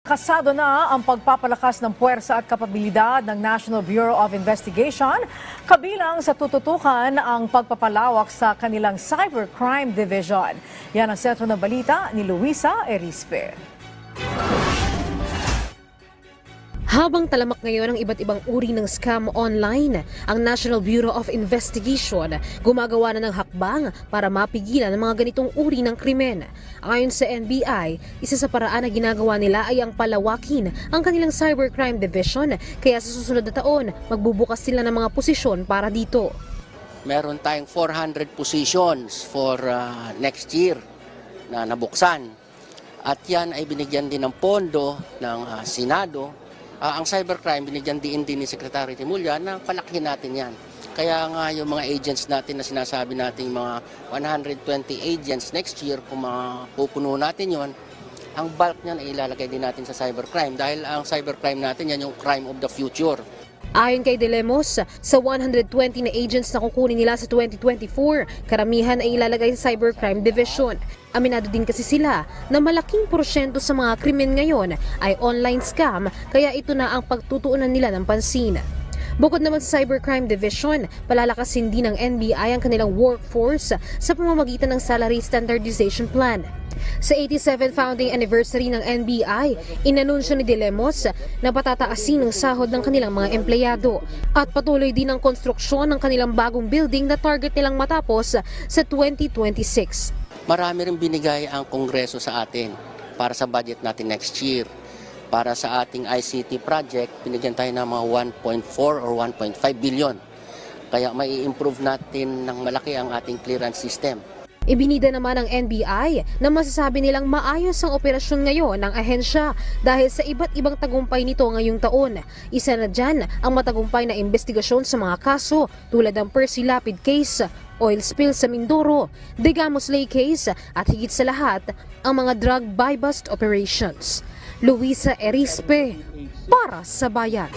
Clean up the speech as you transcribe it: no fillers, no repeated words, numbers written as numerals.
Kasado na ang pagpapalakas ng puwersa at kapabilidad ng National Bureau of Investigation, kabilang sa tututukan ang pagpapalawak sa kanilang Cybercrime Division. Yan ang sentro ng balita ni Luisa Erispe. Habang talamak ngayon ang iba't ibang uri ng scam online, ang National Bureau of Investigation gumagawa na ng hakbang para mapigilan ang mga ganitong uri ng krimen. Ayon sa NBI, isa sa paraan na ginagawa nila ay ang palawakin ang kanilang Cybercrime Division, kaya sa susunod na taon magbubukas sila ng mga posisyon para dito. Meron tayong 400 positions for next year na nabuksan. At yan ay binigyan din ng pondo ng Senado. Ang cybercrime, binigyan din ni Secretary Remulla na palakihin natin yan. Kaya nga yung mga agents natin na sinasabi natin, mga 120 agents next year, kung mapupuno natin yon, ang bulk niyan ay ilalagay din natin sa cybercrime. Dahil ang cybercrime natin, yan yung crime of the future. Ayon kay De Lemos, sa 120 na agents na kukunin nila sa 2024, karamihan ay ilalagay sa Cybercrime Division. Aminado din kasi sila na malaking porsyento sa mga krimen ngayon ay online scam, kaya ito na ang pagtutuunan nila ng pansin. Bukod naman sa Cybercrime Division, palalakasin din ng NBI ang kanilang workforce sa pamamagitan ng Salary Standardization Plan. Sa 87th founding anniversary ng NBI, inanunsyo ni De Lemos na patataasin ang sahod ng kanilang mga empleyado at patuloy din ang konstruksyon ng kanilang bagong building na target nilang matapos sa 2026. Marami rin binigay ang Kongreso sa atin para sa budget natin next year. Para sa ating ICT project, binigyan tayo ng mga 1.4 or 1.5 billion. Kaya mai improve natin ng malaki ang ating clearance system. Ibinida naman ng NBI na masasabi nilang maayos ang operasyon ngayon ng ahensya dahil sa iba't ibang tagumpay nito ngayong taon. Isa na dyan ang matagumpay na investigasyon sa mga kaso tulad ng Percy Lapid case, oil spill sa Mindoro, Digamos Lake case at higit sa lahat ang mga drug buy-bust operations. Luisa Erispe para sa Bayan.